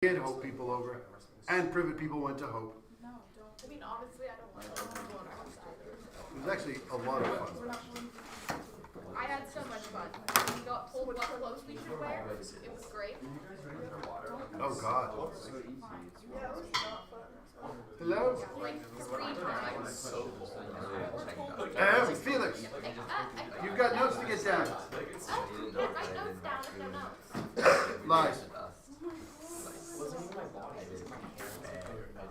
did Hope people over, and Privet people went to Hope. No, don't. I mean, honestly, I don't want to go on our side. It was actually a lot of fun. I had so much fun. We got told what clothes we should wear. It was great. Oh God. Yeah, Hello? like 3 times. Felix, you've got notes to get down. Oh, you can't write notes down if no notes. Lies.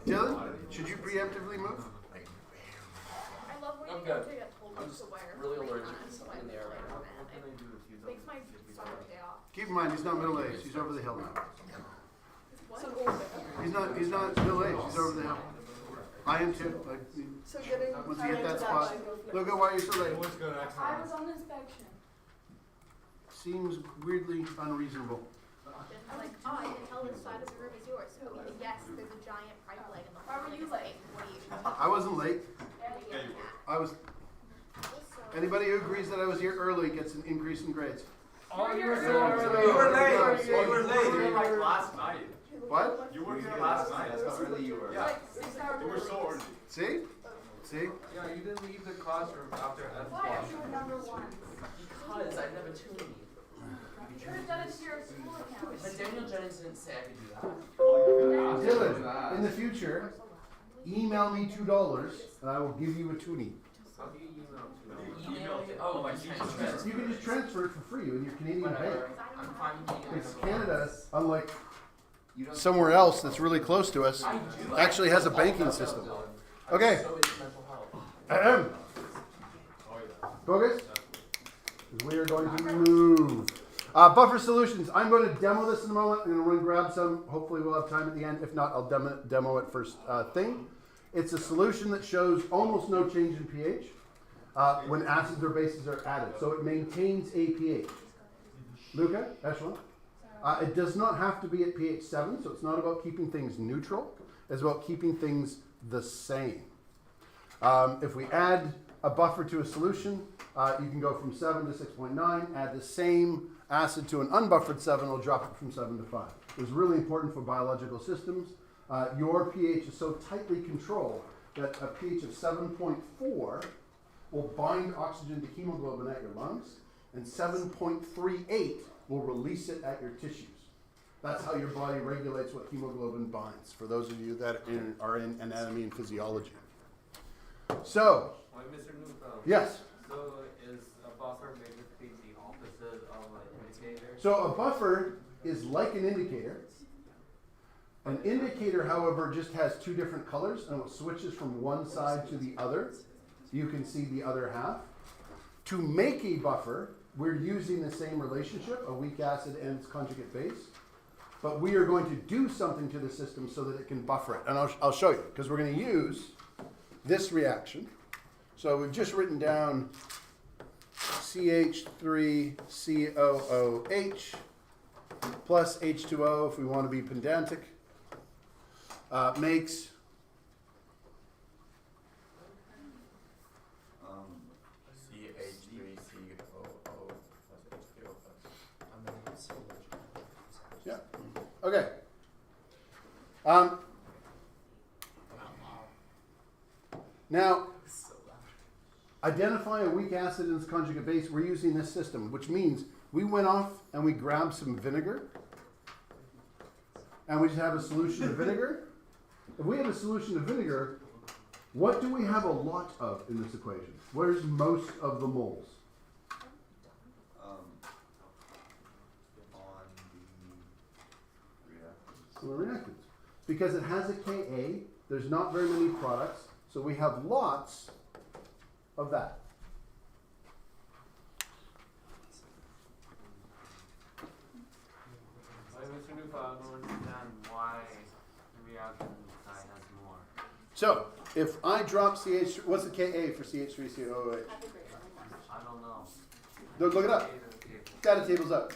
Dylan, should you preemptively move? I love when I'm you good. get told what to wear. Really 3 allergic times, to so something I there right now. plan it. Makes my summer day off. Keep in mind, he's not middle-aged. He's over the hill now. What? He's not middle-aged. He's over the hill. I am too. Like, So getting once you hit that spot, look at why you're so late. I was on inspection. Seems weirdly unreasonable. I'm like, oh, I can tell this side of the room is yours. So yes, there's a giant pipe leg in the Why were you late? What are you? I wasn't late. What are you getting at? I was. Anybody who agrees that I was here early gets an increase in grades. Oh, you were so so early. You were late. You You were were late. You were like last night. What? You were here last night. That's how early you were. Yeah. Like 6 hours. You were so early. See? See? Yeah, you didn't leave the classroom after F1. Why are you number 1? Because I never tuned me. You could have done it to your school account. But Daniel Jennings didn't say I could do that. Dylan, in the future, email me $2 and I will give you a toonie. How do you email to Email me? Oh, my transcript. You can just transfer it for free in your Canadian bank. Whatever. I'm fine with getting Because it. Canada, unlike somewhere else that's really close to us, I do. actually has a banking system. Okay. So is mental health. Ahem. Focus. 'Cause we are going to move. Buffer solutions. I'm going to demo this in a moment. I'm going to run grab some. Hopefully we'll have time at the end. If not, I'll demo it first thing. It's a solution that shows almost no change in pH when acids or bases are added. So it maintains a pH. Luca, Echelon. It does not have to be at pH 7, so it's not about keeping things neutral. It's about keeping things the same. If we add a buffer to a solution, you can go from 7 to 6.9, add the same acid to an unbuffered 7, it'll drop it from 7 to 5. It was really important for biological systems. Your pH is so tightly controlled that a pH of 7.4 will bind oxygen to hemoglobin at your lungs, and 7.38 will release it at your tissues. That's how your body regulates what hemoglobin binds, for those of you that are in anatomy and physiology. So, Wait, Mr. Newfeld. yes. So is a buffer basically the opposite of an indicator? So a buffer is like an indicator. An indicator, however, just has 2 different colors, and it switches from one side to the other. You can see the other half. To make a buffer, we're using the same relationship, a weak acid and its conjugate base. But we are going to do something to the system so that it can buffer it. And I'll show you, because we're going to use this reaction. So we've just written down CH3COOH plus H2O, if we want to be pedantic, makes CH3COO plus H2O plus. yeah. Okay. Now, identify a weak acid and its conjugate base. We're using this system, which means we went off and we grabbed some vinegar, and we just have a solution of vinegar. If we have a solution of vinegar, what do we have a lot of in this equation? Where's most of the moles? On the reactants. On the reactants. Because it has a Ka, there's not very many products, so we have lots of that. Wait, Mr. Newfeld, I don't understand why the reaction side has more. So, if I drop CH, what's the Ka for CH3COOH? I don't know. Look it up. Data table's up.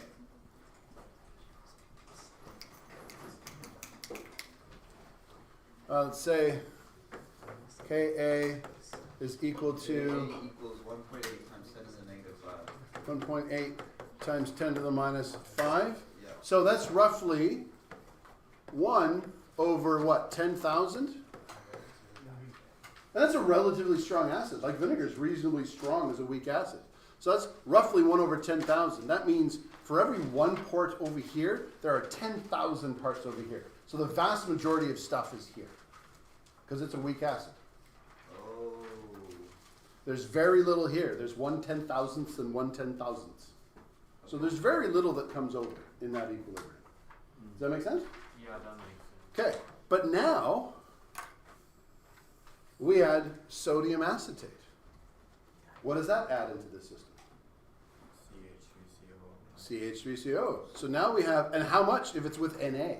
Let's say Ka is equal to Ka equals 1.8 times 10 to the negative 5. 1.8 times 10 to the minus 5. Yeah. So that's roughly 1 over what, 10,000? And that's a relatively strong acid. Like vinegar is reasonably strong as a weak acid. So that's roughly 1 over 10,000. That means for every 1 part over here, there are 10,000 parts over here. So the vast majority of stuff is here because it's a weak acid. Oh. There's very little here. There's 1/10,000th and 1/10,000th. So there's very little that comes over in that equilibrium. Does that make sense? Yeah, that makes sense. Okay, but now we add sodium acetate. What does that add into the system? CH3CO. So now we have, and how much if it's with Na?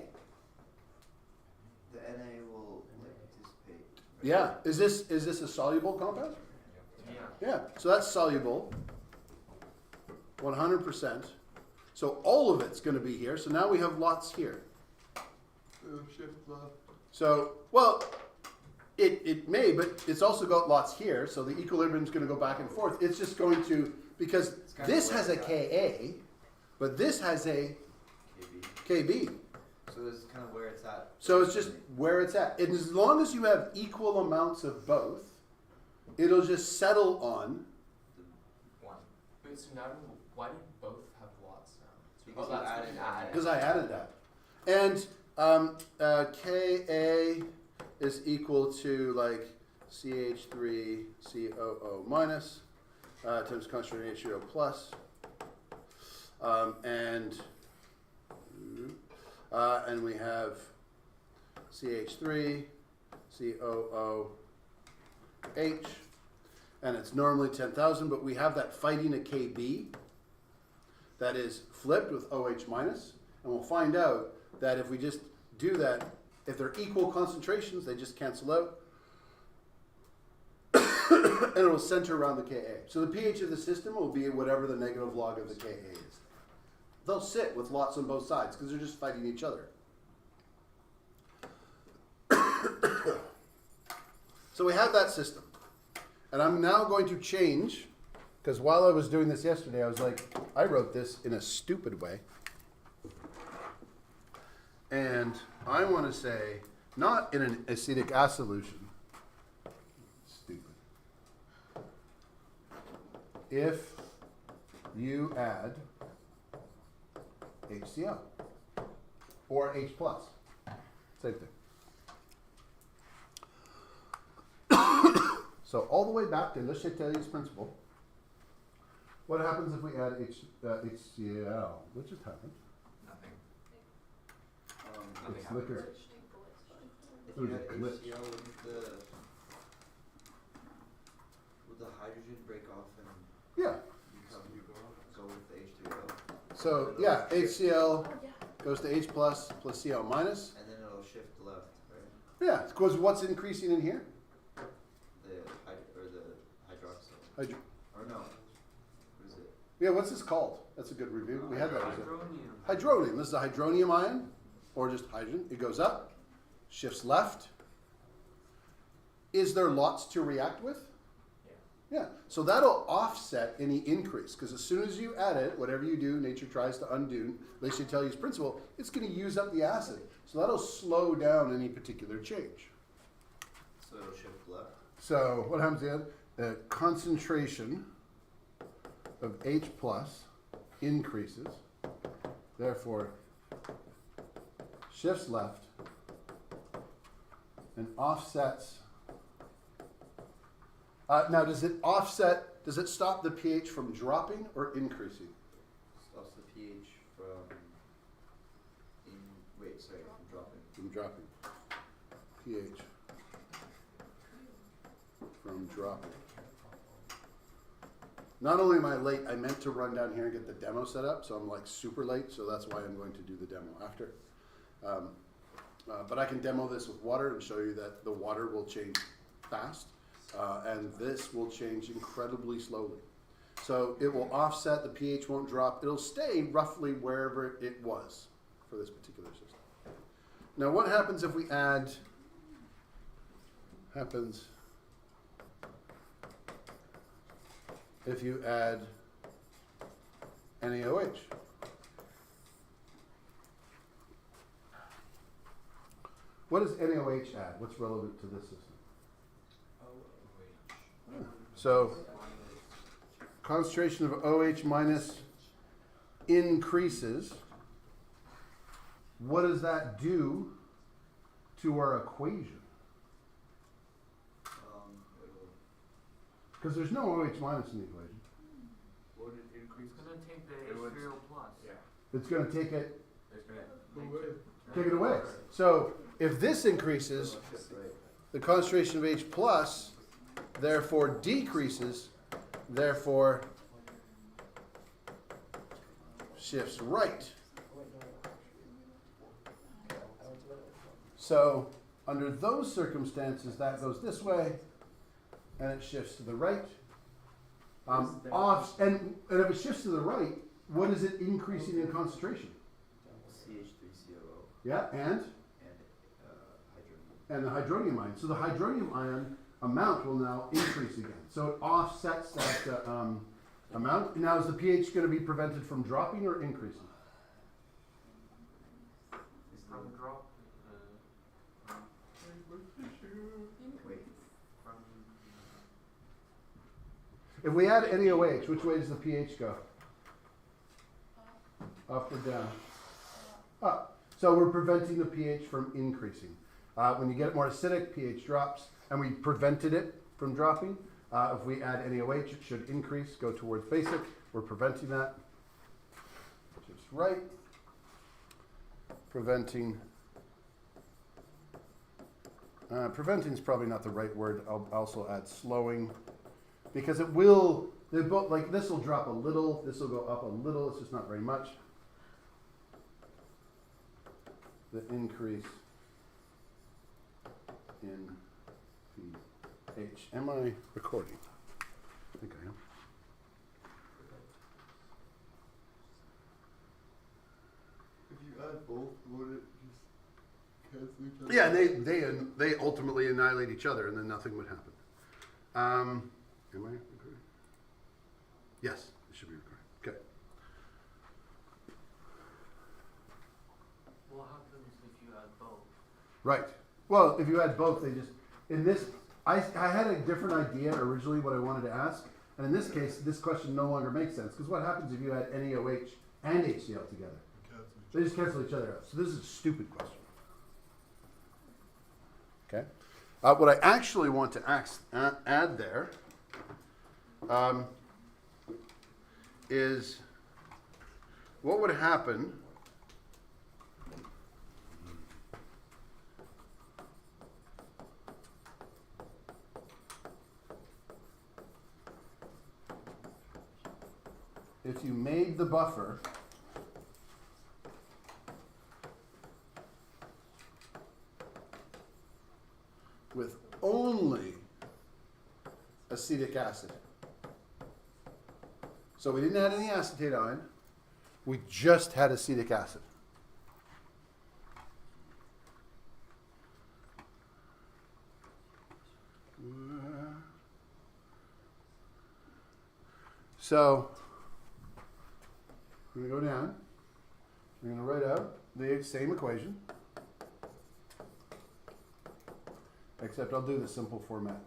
The Na will like dissipate. right? Yeah. Is this a soluble compound? Yeah. Yeah. So that's soluble. 100%. So all of it's going to be here. So now we have lots here. So, well, it may, but it's also got lots here. So the equilibrium is going to go back and forth. It's just going to, because kinda this where has a it's at. Ka, but this has a KB. Kb. So this is kind of where it's at. So it's just where it's at. And as long as you have equal amounts of both, it'll just settle on. One. Wait, so now why do both have lots now? Because that's you added what you that. Because I added that. And Ka is equal to like CH3COO minus times concentration H2O plus. And we have CH3 COOH, and it's normally 10,000, but we have that fighting a Kb that is flipped with OH minus, and we'll find out that if we just do that, if they're equal concentrations, they just cancel out, and it'll center around the Ka. So the pH of the system will be whatever the negative log of the Ka is. They'll sit with lots on both sides because they're just fighting each other. So we have that system. And I'm now going to change, because while I was doing this yesterday, I was like, I wrote this in a stupid way. And I want to say, not in an acetic acid solution. Stupid. If you add HCl or H plus, same thing. So all the way back to Le Chatelier's principle, what happens if we add HCl? What just happened? Nothing. It's liquor. If There's you a had glitch. HCl, would the hydrogen break off and Yeah. go with the H2O? So yeah, HCl goes to H plus Cl minus. And then it'll shift left, right? Yeah, because what's increasing in here? The hydroxyl. Hydro- Or no. What is it? yeah, what's this called? That's a good review. We had that. Hydronium. Hydronium. This is a hydronium ion, or just hydrogen. It goes up, shifts left. Is there lots to react with? Yeah. So that'll offset any increase, because as soon as you add it, whatever you do, nature tries to undo. Le Chatelier's principle, it's going to use up the acid. So that'll slow down any particular change. So it'll shift left. So what happens then? The concentration of H plus increases, therefore shifts left and offsets. Now, does it offset? Does it stop the pH from dropping or increasing? Stops the pH from dropping. From dropping. pH from dropping. Not only am I late, I meant to run down here and get the demo set up, so I'm like super late, so that's why I'm going to do the demo after. But I can demo this with water and show you that the water will change fast, and this will change incredibly slowly. So it will offset, the pH won't drop, it'll stay roughly wherever it was for this particular system. Now what happens if we add, if you add NaOH? What does NaOH add? What's relevant to this system? So, concentration of OH minus increases. What does that do to our equation? It'll, Because there's no OH minus in the equation. Would it increase? It's gonna take the It would- H3O plus. Yeah. It's going to take it, It's gonna take it away. So if this increases, right. the concentration of H plus therefore decreases, therefore shifts right. So under those circumstances, that goes this way, and it shifts to the right. Off, and if it shifts to the right, what is it increasing in concentration? CH3COO Yeah, and hydrogen. the hydronium ion. So the hydronium ion amount will now increase again. So it offsets that amount. Now is the pH going to be prevented from dropping or increasing? from drop. Wait, From If we add NaOH, which way does the pH go? Up or down? Up. So we're preventing the pH from increasing. When you get it more acidic, pH drops, and we prevented it from dropping. If we add NaOH, it should increase, go towards basic. We're preventing that. Just right. Preventing. Preventing is probably not the right word. I'll also add slowing, because it will. They both, like this will drop a little. This will go up a little. It's just not very much. The increase in pH. Am I recording? I think I am. If you add both, would it just cancel each other? Yeah, they ultimately annihilate each other, and then nothing would happen. Am I recording? Yes, it should be recording. Okay. What happens if you add both? Right. Well, if you add both, they just in this. I had a different idea originally what I wanted to ask, and in this case, this question no longer makes sense because what happens if you add NaOH and HCl together? Cancel each They just cancel each other out. So this is a stupid question. Okay. What I actually want to add there is what would happen if you made the buffer with only acetic acid. So we didn't add any acetate ion, we just had acetic acid. So I'm going to go down. I'm going to write out the same equation, except I'll do the simple format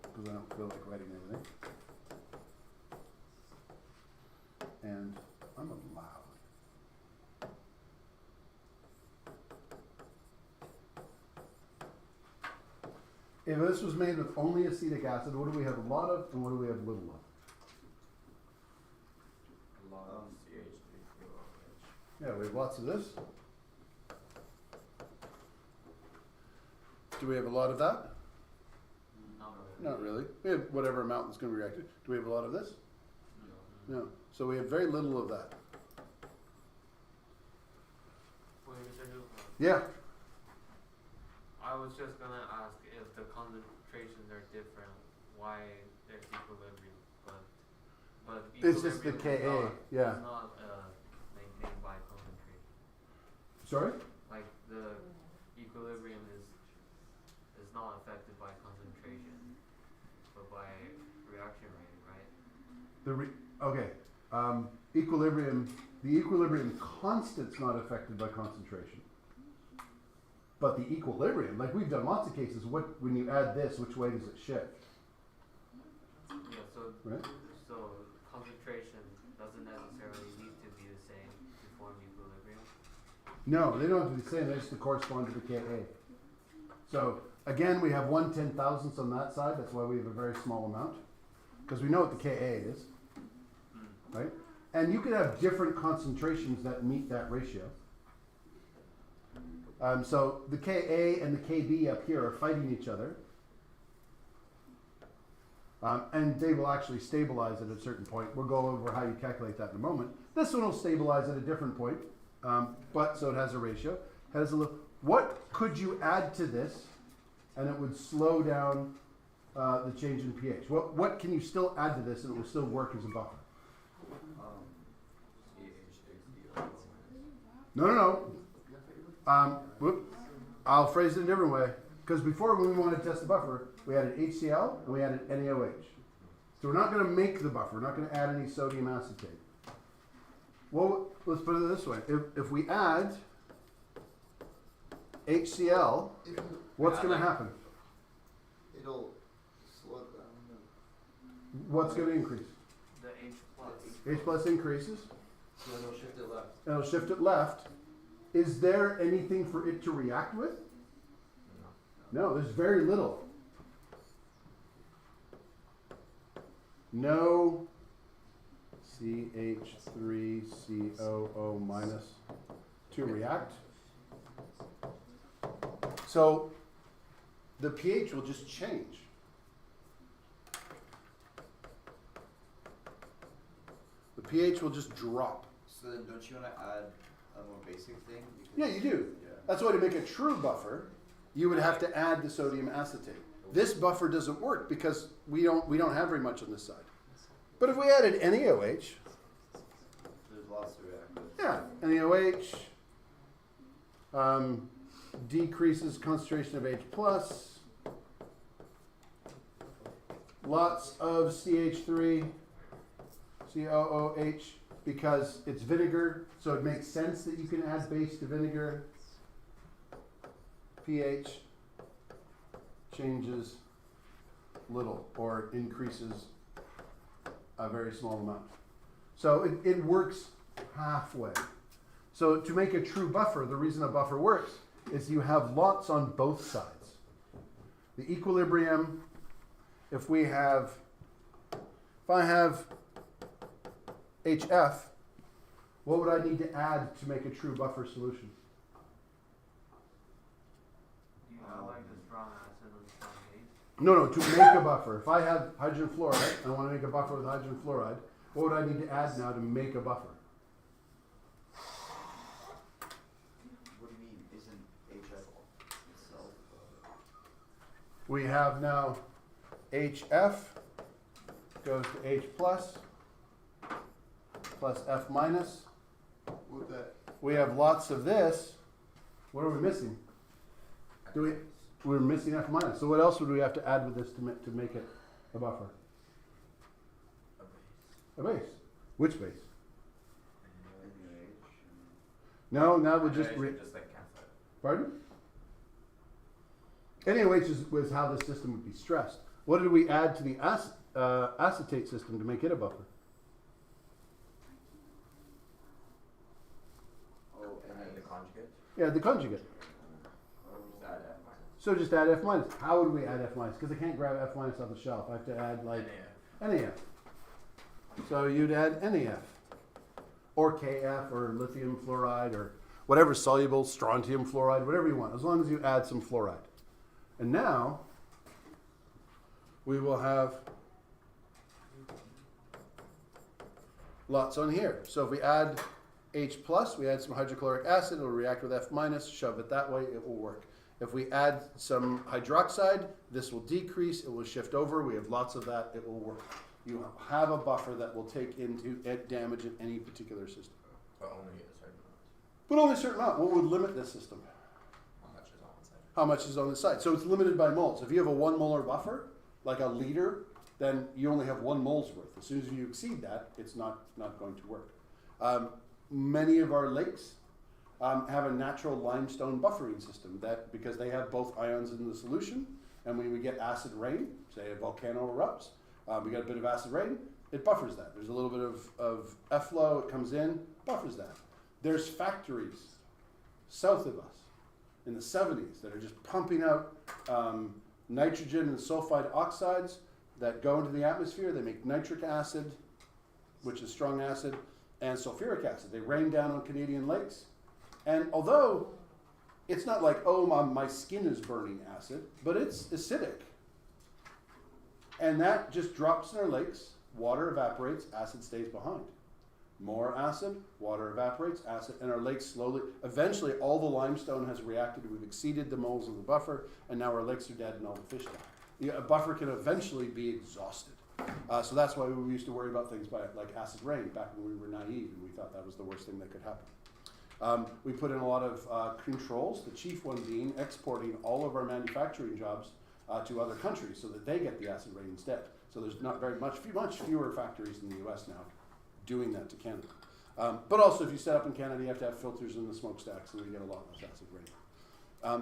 because I don't feel like writing everything. And I'm allowed. If this was made with only acetic acid, what do we have a lot of and what do we have little of? a lot of CH3COOH. Yeah, we have lots of this. Do we have a lot of that? Not really. We have whatever amount that's going to be reacted. Do we have a lot of this? No. So we have very little of that. Wait a second. Yeah. I was just gonna ask if the concentrations are different, why there's equilibrium, but It's just the equilibrium Ka. Yeah. is not maintained by concentration. Sorry? Like the equilibrium is not affected by concentration, but by reaction rate, right? Okay. Equilibrium. The equilibrium constant's not affected by concentration. But the equilibrium, like we've done lots of cases, when you add this, which way does it shift? Yeah, so Right? so concentration doesn't necessarily need to be the same to form equilibrium. No, they don't have to be the same, they just correspond to the Ka. So again, we have 1/10,000th on that side, that's why we have a very small amount. Because we know what the Ka is, right? And you could have different concentrations that meet that ratio. So the Ka and the Kb up here are fighting each other. And they will actually stabilize at a certain point. We'll go over how you calculate that in a moment. This one will stabilize at a different point, but so it has a ratio. Has a little. What could you add to this, and it would slow down the change in pH? What can you still add to this, and it will still work as a buffer? CH3CO. No. I'll phrase it a different way. Because before, when we wanted to test the buffer, we added HCl and we added NaOH. So we're not going to make the buffer. We're not going to add any sodium acetate. Well, let's put it this way. If we add HCl, what's going to happen? It'll slow it down. What's going to increase? The H plus. H plus increases. So then it'll shift it left. And it'll shift it left. Is there anything for it to react with? No, there's very little. No CH3COO minus to react. So the pH will just change. The pH will just drop. So then don't you want to add a more basic thing? Yeah, you do. Yeah. That's why to make a true buffer, you would have to add the sodium acetate. This buffer doesn't work because we don't have very much on this side. But if we added NaOH, There's lots of reactors. yeah, NaOH decreases concentration of H plus. Lots of CH3, COOH, because it's vinegar, so it makes sense that you can add base to vinegar. pH changes little or increases a very small amount. So it works halfway. So to make a true buffer, the reason a buffer works is you have lots on both sides. The equilibrium, if I have HF, what would I need to add to make a true buffer solution? Do you have like a strong acid and strong base? No, to make a buffer. If I have hydrogen fluoride and I want to make a buffer with hydrogen fluoride, what would I need to add now to make a buffer? What do you mean? Isn't HF itself? We have now HF goes to H plus F minus. With that, We have lots of this. What are we missing? We're missing F minus. So what else would we have to add with this to make it a buffer? A base. Which base? No, now we just just like cancel it. pardon? NaOH was how the system would be stressed. What did we add to the acetate system to make it a buffer? Oh, and then the conjugate? Yeah, the conjugate. Or just add F minus? So just add F minus. How would we add F minus? Because I can't grab F minus off the shelf. I have to add like NaF. So you'd add NaF or KF or lithium fluoride or whatever soluble, strontium fluoride, whatever you want, as long as you add some fluoride. And now we will have lots on here. So if we add H plus, we add some hydrochloric acid, it'll react with F minus, shove it that way, it will work. If we add some hydroxide, this will decrease, it will shift over, we have lots of that, it will work. You have a buffer that will take into damage in any particular system. But only a certain amount. But only a certain amount. What would limit this system? How much is on the side? How much is on the side? So it's limited by moles. If you have a 1 molar buffer, like a liter, then you only have 1 mole's worth. As soon as you exceed that, it's not going to work. Many of our lakes have a natural limestone buffering system that, because they have both ions in the solution, and when we get acid rain, say a volcano erupts, we get a bit of acid rain, it buffers that. There's a little bit of effluent, it comes in, buffers that. There's factories south of us in the 70s that are just pumping out nitrogen and sulfide oxides that go into the atmosphere. They make nitric acid, which is strong acid, and sulfuric acid. They rain down on Canadian lakes. And although it's not like, oh, my skin is burning acid, but it's acidic. And that just drops in our lakes, water evaporates, acid stays behind. More acid, water evaporates, acid, and our lakes slowly, eventually all the limestone has reacted, we've exceeded the moles of the buffer, and now our lakes are dead and all the fish die. Yeah, a buffer can eventually be exhausted. So that's why we used to worry about things like acid rain back when we were naive and we thought that was the worst thing that could happen. We put in a lot of controls, the chief one being exporting all of our manufacturing jobs to other countries so that they get the acid rain instead. So there's not very much fewer factories in the US now doing that to Canada. But also if you set up in Canada, you have to have filters in the smokestacks and you get a lot less acid rain.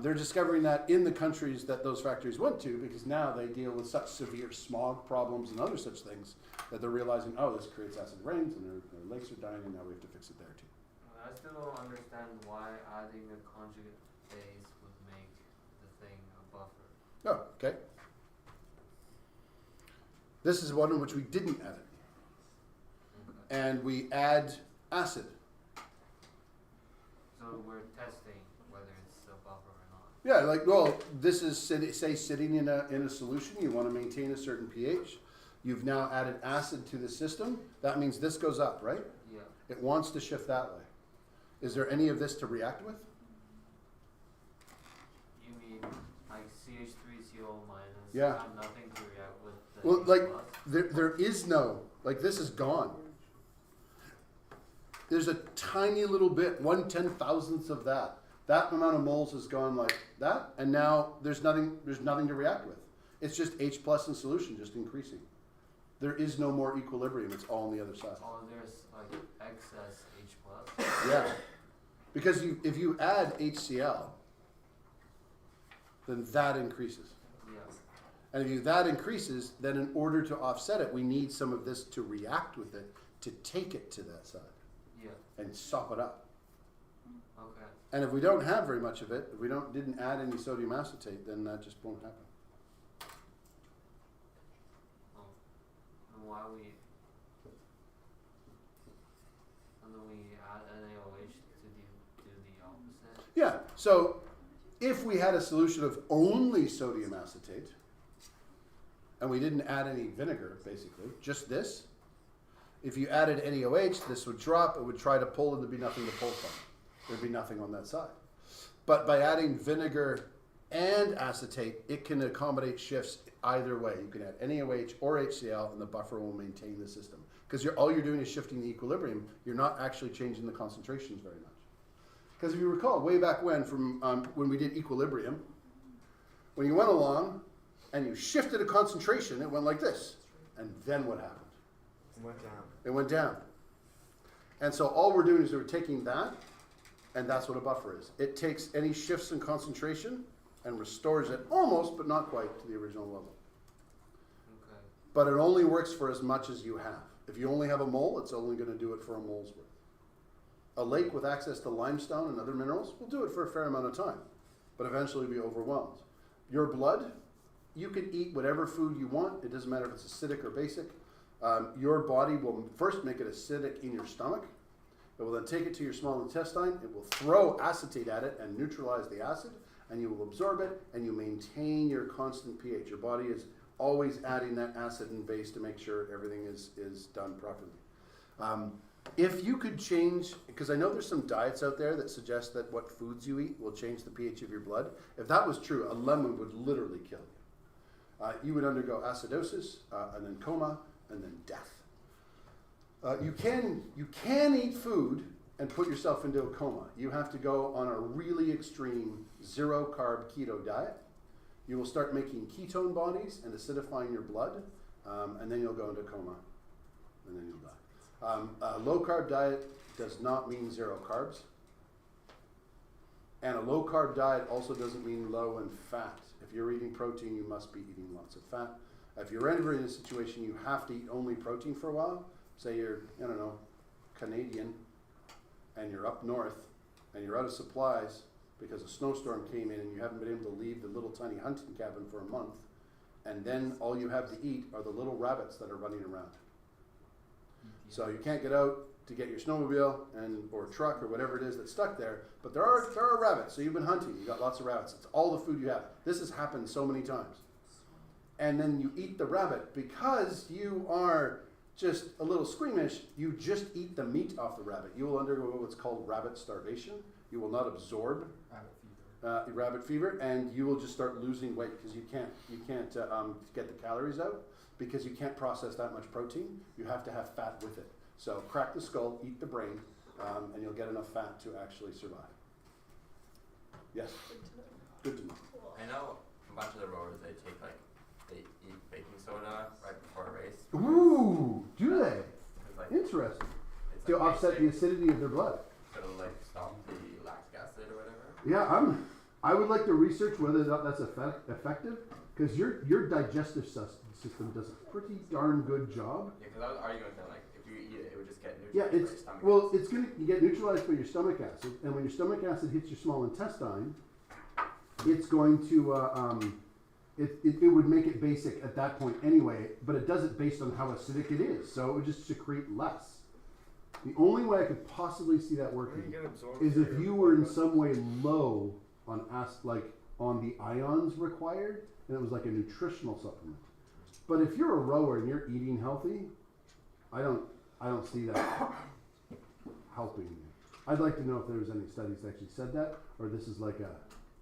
They're discovering that in the countries that those factories went to, because now they deal with such severe smog problems and other such things that they're realizing, oh, this creates acid rains and their lakes are dying and now we have to fix it there too. I still don't understand why adding a conjugate base would make the thing a buffer. Oh, okay. This is one in which we didn't add it. Okay. And we add acid. So we're testing whether it's a buffer or not. Yeah, like, well, this is, say, sitting in a solution, you want to maintain a certain pH. You've now added acid to the system. That means this goes up, right? Yeah. It wants to shift that way. Is there any of this to react with? You mean like CH3CO minus Yeah. have nothing to react with the Well, H like, plus? there is no, like, this is gone. There's a tiny little bit, 1/10,000th of that. That amount of moles has gone like that, and now there's nothing to react with. It's just H plus in solution, just increasing. There is no more equilibrium, it's all on the other side. Oh, there's like excess H plus. Yeah. Because if you add HCl, then that increases. Yeah. And if that increases, then in order to offset it, we need some of this to react with it to take it to that side Yeah. and sop it up. Okay. And if we don't have very much of it, if we didn't add any sodium acetate, then that just won't happen. Oh. And why we and then we add NaOH to do the opposite? Yeah, so if we had a solution of only sodium acetate, and we didn't add any vinegar, basically, just this, if you added NaOH, this would drop, it would try to pull, and there'd be nothing to pull from. There'd be nothing on that side. But by adding vinegar and acetate, it can accommodate shifts either way. You can add NaOH or HCl, and the buffer will maintain the system. Because all you're doing is shifting the equilibrium. You're not actually changing the concentrations very much. Because if you recall, way back when, from when we did equilibrium, when you went along and you shifted a concentration, it went like this. And then what happened? It went down. It went down. And so all we're doing is we're taking that, and that's what a buffer is. It takes any shifts in concentration and restores it almost, but not quite, to the original level. Okay. But it only works for as much as you have. If you only have a mole, it's only going to do it for a mole's worth. A lake with access to limestone and other minerals will do it for a fair amount of time, but eventually be overwhelmed. Your blood, you can eat whatever food you want. It doesn't matter if it's acidic or basic. Your body will first make it acidic in your stomach. It will then take it to your small intestine. It will throw acetate at it and neutralize the acid, and you will absorb it, and you maintain your constant pH. Your body is always adding that acid and base to make sure everything is done properly. If you could change, because I know there's some diets out there that suggest that what foods you eat will change the pH of your blood. If that was true, a lemon would literally kill you. You would undergo acidosis, and then coma, and then death. You can eat food and put yourself into a coma. You have to go on a really extreme zero-carb keto diet. You will start making ketone bodies and acidifying your blood, and then you'll go into coma, and then you'll die. A low-carb diet does not mean zero carbs. And a low carb diet also doesn't mean low in fat. If you're eating protein, you must be eating lots of fat. If you're ever in a situation you have to eat only protein for a while, say you're, I don't know, Canadian, and you're up north, and you're out of supplies because a snowstorm came in and you haven't been able to leave the little tiny hunting cabin for a month, and then all you have to eat are the little rabbits that are running around. So you can't get out to get your snowmobile or truck or whatever it is that's stuck there, but there are rabbits. So you've been hunting, you got lots of rabbits. It's all the food you have. This has happened so many times. And then you eat the rabbit because you are just a little squeamish. You just eat the meat off the rabbit. You will undergo what's called rabbit starvation. You will not absorb rabbit fever, and you will just start losing weight because you can't get the calories out because you can't process that much protein. You have to have fat with it. So crack the skull, eat the brain, and you'll get enough fat to actually survive. Yes? Good to know. I know a bunch of the rowers, they eat baking soda right before a race. Ooh, do they? It's like, Interesting. it's To like offset the acidity of their blood. So it'll like stop the lactic acid or whatever. Yeah, I would like to research whether that's effective, because your digestive system does a pretty darn good job. Yeah, because I was arguing with them, like, if you eat it, it would just get Yeah, neutralized by it's your stomach. well, it's you get neutralized by your stomach acid, and when your stomach acid hits your small intestine, it's going to it would make it basic at that point anyway, but it does it based on how acidic it is, so it would just secrete less. The only way I could possibly see that working is if you were in some way low on on the ions required, and it was like a nutritional supplement. But if you're a rower and you're eating healthy, I don't see that helping you. I'd like to know if there's any studies that actually said that, or this is like a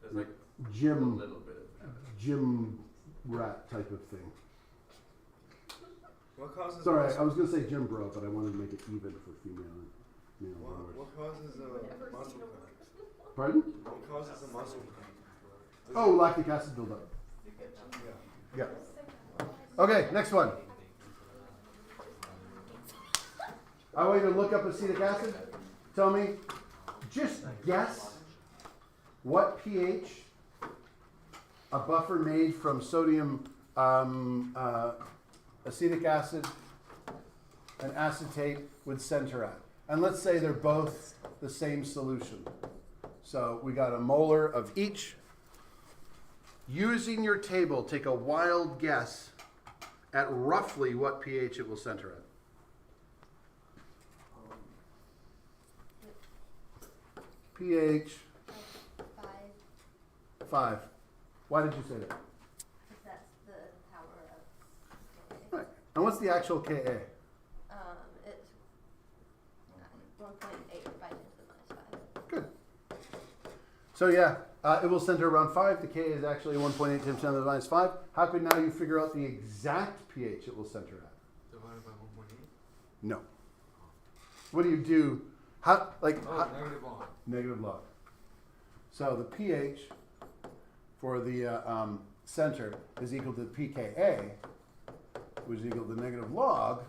There's like a gym little bit of evidence. gym rat type of thing. What causes Sorry, I was gonna say gym bro, but I wanted to make it even for female and male rowers. what causes a muscle cramp? Pardon? What causes a muscle cramp? Oh, lactic acid buildup. Yeah. Okay, next one. I want you to look up acetic acid. Tell me, just guess what pH a buffer made from sodium acetic acid and acetate would center at. And let's say they're both the same solution. So we got a molar of each. Using your table, take a wild guess at roughly what pH it will center at. pH 5. Why did you say that? Because that's the power of K. Right. And what's the actual Ka? It's 1.8 by 10 to the minus 5. Good. So yeah, it will center around 5. The Ka is actually 1.8 times 10 to the minus 5. How could now you figure out the exact pH it will center at? Divided by 1.8? No. What do you do? How, like, Oh, negative log. negative log. So the pH for the center is equal to pKa, which is equal to the negative log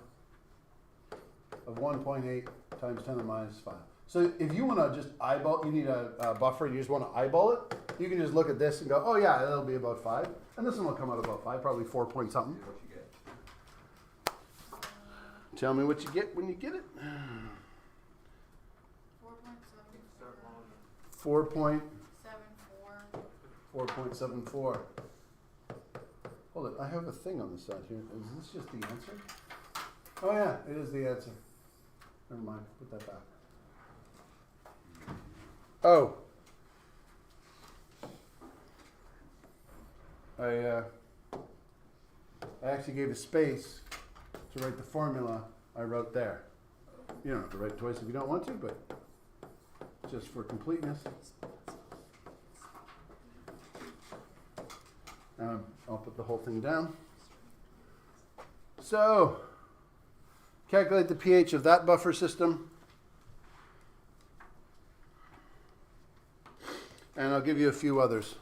of 1.8 times 10 to the minus 5. So if you want to just eyeball, you need a buffer and you just want to eyeball it, you can just look at this and go, oh yeah, that'll be about 5. And this one will come out about 5, probably 4 point something. What you get. Tell me what you get when you get it. 4.74. 4.74. Hold it, I have a thing on the side here. Is this just the answer? Oh yeah, it is the answer. Never mind, put that back. Oh. I actually gave a space to write the formula I wrote there. You don't have to write it twice if you don't want to, but just for completeness. I'll put the whole thing down. So, calculate the pH of that buffer system. And I'll give you a few others.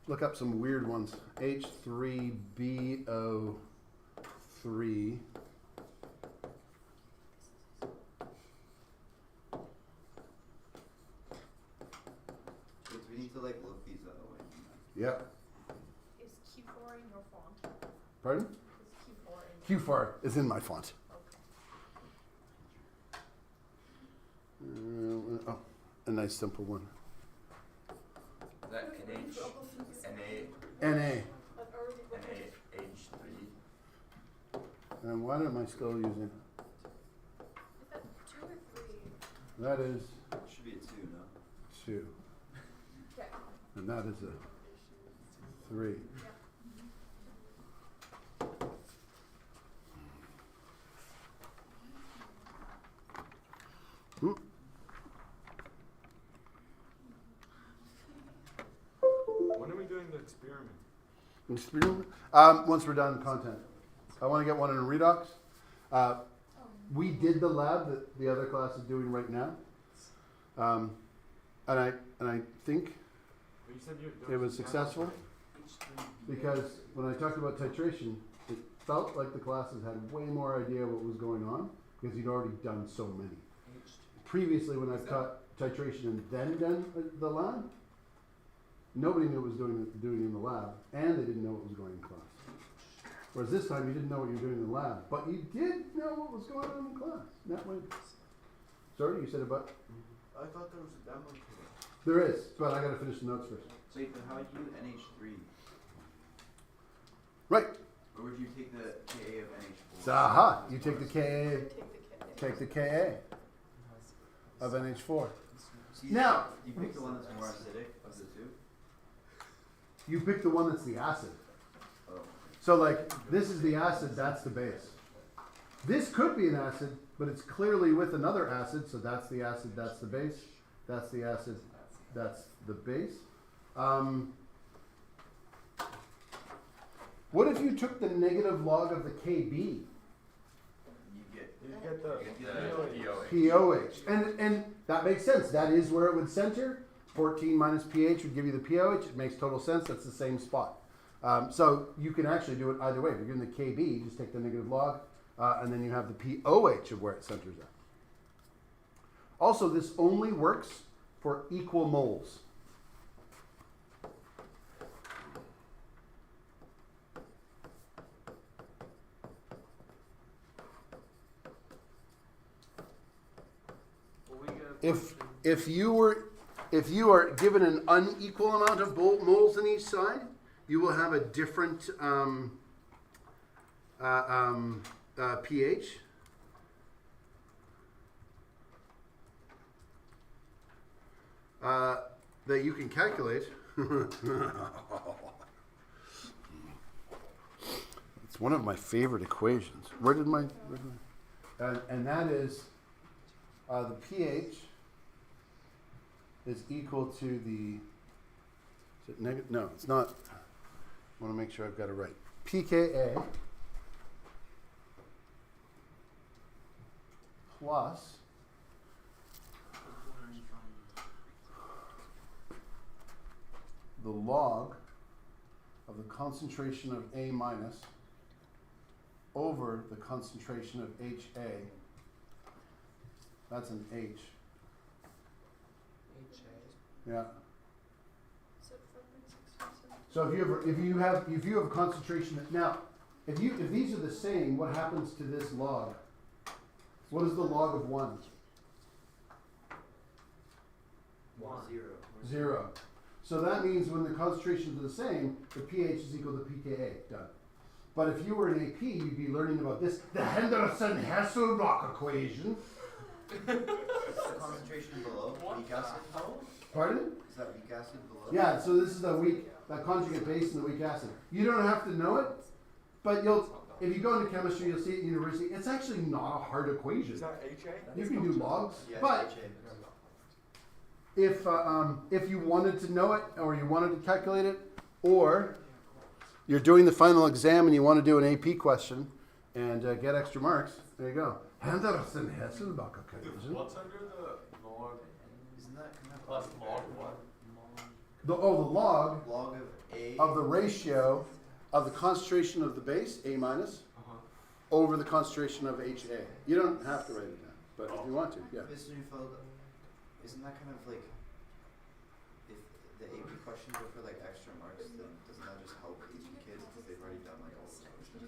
Look up some weird ones. H3BO3. It's Q4 in your font? Pardon? Is Q4 in Q4 is in my font. Okay. Oh, a nice simple one. Is that NH, NA. NA, H3? And why am I still using? Is that 2 or 3? That is It should be a 2, no? 2. Okay. And that is a 3. When are we doing the experiment? Once we're done content. I want to get one in Redox. We did the lab that the other class is doing right now. And I think You said it was successful because when I talked about titration, it felt like the classes had way more idea what was going on because you'd already done so many. Previously, when I've taught titration and then done the lab, nobody knew what was doing in the lab, and they didn't know what was going in class. Whereas this time, you didn't know what you were doing in the lab, but you did know what was going on in class. That way. Sorry, you said about? I thought there was a demo to it. There is, but I got to finish the notes first. So Ethan, how would you do NH3? Right. Or would you take the Ka of NH4? So, aha, you take the Ka, Take the K. take the Ka of NH4. So Now- you pick the one that's more acidic of the two? You pick the one that's the acid. Oh. So like, this is the acid, that's the base. This could be an acid, but it's clearly with another acid, so that's the acid, that's the base. That's the acid, that's the base. What if you took the negative log of the Kb? You get You get the The POH. And that makes sense. That is where it would center. 14 minus pH would give you the POH. It makes total sense. That's the same spot. So you can actually do it either way. If you're given the Kb, you just take the negative log, and then you have the POH of where it centers at. Also, this only works for equal moles. Will we get a If question? if you are given an unequal amount of moles in each side, you will have a different pH. That you can calculate. It's one of my favorite equations. And that is the pH is equal to the, is it negative? No, it's not. I want to make sure I've got it right. pKa plus the log of the concentration of A minus over the concentration of HA. That's an H. Yeah. So if you have a concentration now, if these are the same, what happens to this log? What is the log of 1? 0. 0. So that means when the concentrations are the same, the pH is equal to pKa. Done. But if you were an AP, you'd be learning about this, the Henderson-Hasselbalch equation. Is the concentration below weak acid? Pardon? Is that weak acid below? Yeah, so this is that conjugate base and the weak acid. You don't have to know it, but if you go into chemistry, you'll see it in university. It's actually not a hard equation. Is that HA? You can do logs, Yeah, but HA. if you wanted to know it or you wanted to calculate it, or you're doing the final exam and you want to do an AP question and get extra marks, there you go. Henderson-Hasselbalch equation. What's under the log? Isn't that kind of Plus log what? The log log of A? of the ratio of the concentration of the base, A minus, over the concentration of HA. You don't have to write it down, but if you want to, yeah. Mr. Neufeld, isn't that kind of like, if the AP questions are for like extra marks, then doesn't that just help AP kids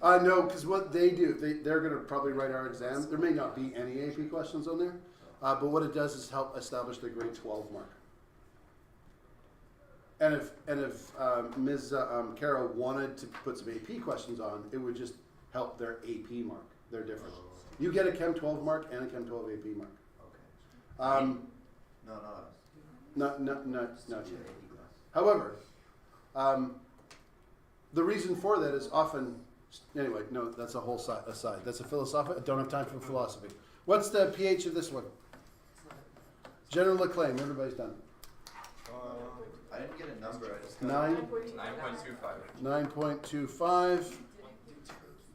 No, because what they do, they're going to probably write our exam. There may not be any AP questions on there, but what it does is help establish the grade 12 mark. And if Ms. Carol wanted to put some AP questions on, it would just help their AP mark. They're different. You get a Chem 12 mark and a Chem 12 AP mark. Okay. No, Not yet. AP class. However, the reason for that is often, anyway, no, that's a whole aside. That's a philosophical, I don't have time for philosophy. What's the pH of this one? General acclaim, everybody's done. I didn't get a number, I just got. 9.25. 9.25.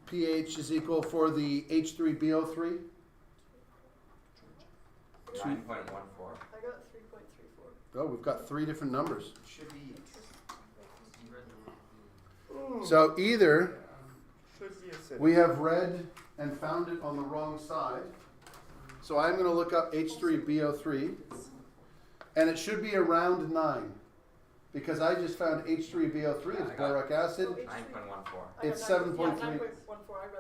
pH is equal for the H3BO3. 9.14. I got 3.34. Oh, we've got 3 different numbers. Should be. So either Should be a set. we have read and found it on the wrong side. So I'm going to look up H3BO3, and it should be around 9, because I just found H3BO3 is boric acid. 9.14. It's Yeah, 7.3. 9.14, I read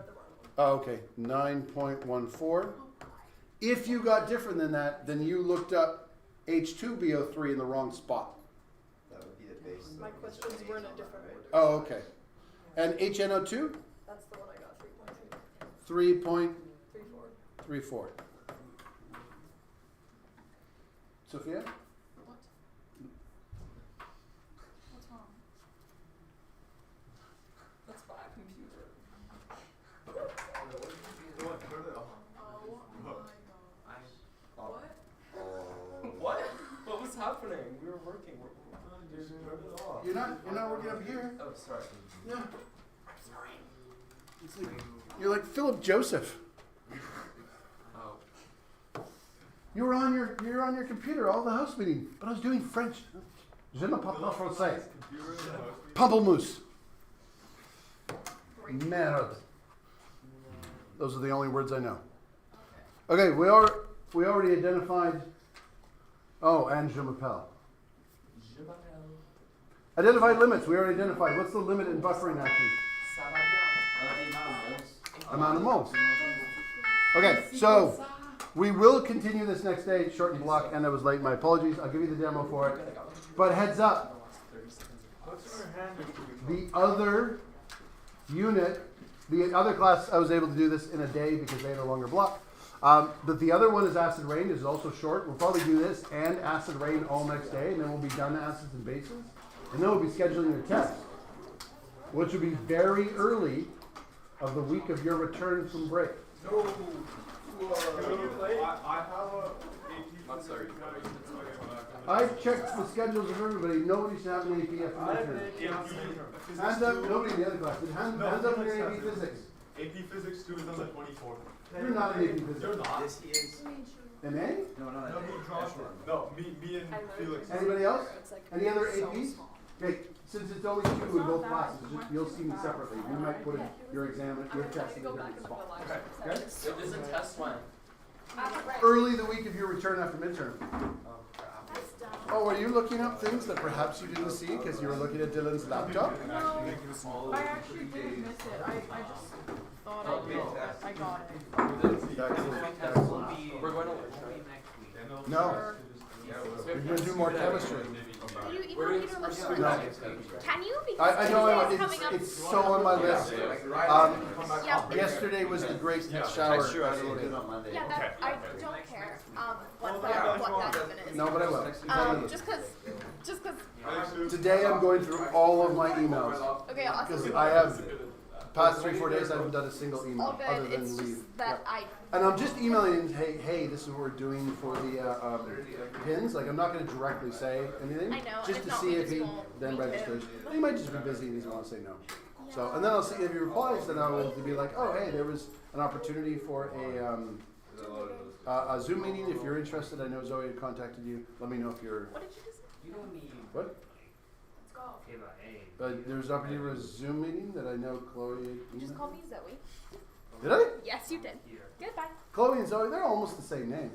the wrong one. Oh, okay, 9.14. If you got different than that, then you looked up H2BO3 in the wrong spot. That would be the base. My questions were in a different order. Oh, okay. And HNO2? That's the one I got, 3.34. 3.34. Sophia? What's wrong? That's my computer. What? What was happening? We were working. You're not working up here. Oh, sorry. Yeah. It's like, you're like Philip Joseph. Oh. You're on your computer all the house meeting, but I was doing French. Je ne parle pas français. Pamplemousse. Merde. Those are the only words I know. Okay, we already identified. Oh, and je m'appelle. Identified limits. We already identified. What's the limit in buffering action? Amount of moles. Okay, so we will continue this next day. Shortened block, and I was late. My apologies. I'll give you the demo for it. But heads up. The other unit, the other class, I was able to do this in a day because they had a longer block. But the other one is acid rain. Is also short. We'll probably do this and acid rain all next day, and then we'll be done acids and bases. And then we'll be scheduling your test, which will be very early of the week of your return from break. No. I have a Not sorry. I've checked the schedules of everybody. Nobody should have an AP after midterm. Hands up, nobody in the other class. Hands up in your AP physics. AP Physics 2 is on the 24th. You're not an AP physics. You're not. Yes, he is. An A? No, not No, he dropped it. No, me and Felix. Anybody else? It's like Any other so APs? small. Okay, since it's only 2 in both classes, you'll see me separately. We might put your exam, your test in a different spot. Okay? So this is a test when? Early the week of your return after midterm. Oh, are you looking up things that perhaps you didn't see because you were looking at Dylan's laptop? No, I actually didn't miss it. I just thought I did, but I got it. We're going to next week. No, we're going to do more chemistry. You email me to listen? No. Can you? I Because know Tuesday is coming up. it's so on my list. Yeah, Yesterday was the great shower. Sure, I will do it on Monday. yeah, that, I don't care, what that even is. No, but I will. Just cause, Today I'm going through all of my emails okay, awesome. because I have past 3-4 days I haven't done a single email All other good, than it's leave. just that Yeah. And I'm just emailing in, hey, this is what we're doing for the pins. Like I'm not going to directly say anything, I know, and just if to not, see we if just he won't then meet him. registers. He might just be busy and he doesn't want to say no. So, and then I'll see if he replies. Then I will be like, oh, hey, there was an opportunity for a Zoom meeting. If you're interested, I know Zoe had contacted you. Let me know if you're. What did you just say? You don't need. What? Let's go. Okay, but hey. There's an opportunity for a Zoom meeting that I know Chloe had You just emailed. called me Zoe. Did I? Yes, you did. Here. Goodbye. Chloe and Zoe, they're almost the same name.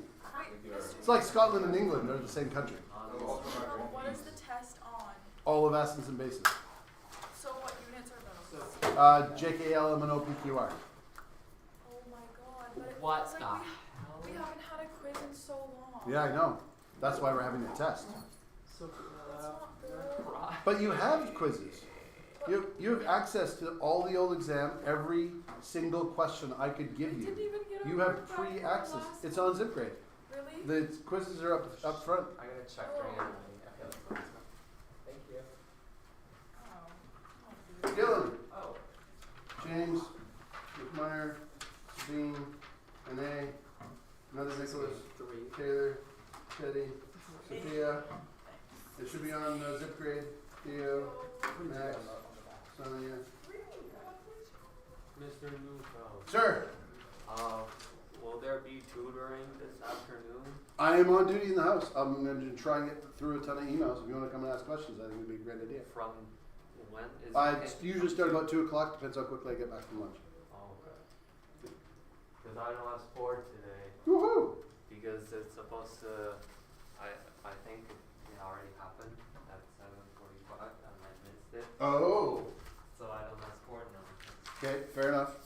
It's like Scotland and England, they're the same country. What is the test on? All of acids and bases. So what units are those? JKLMNOPQR. Oh my god, but it What feels the like hell? we haven't had a quiz in so long. Yeah, I know. That's why we're having the test. So, That's not good. cry. But you have quizzes. You have access to all the old exam, every single question I could give We you. didn't even get our You have work back free from the access. last It's one. on ZipGrade. Really? The quizzes are up front. I gotta check for you. Thank you. Oh. Oh, dude. Dylan, Oh. James, McMeyer, Sabine, Renee, another Nicholas, 3. Taylor, Teddy, Sophia. It should be on ZipGrade. Theo, Max, Sonia. Mr. Neufeld, Sir, will there be tutoring this afternoon? I am on duty in the house. I'm going to try and get through a ton of emails. If you want to come and ask questions, I think it would be a great idea. From when is I it? usually start about 2 o'clock. Depends how quickly I get back from lunch. Oh, okay. Because I don't have sport today. Woohoo! Because it's supposed to, I think it already happened at 7:45 and I missed it. Oh. So I don't have sport now. Okay, fair enough.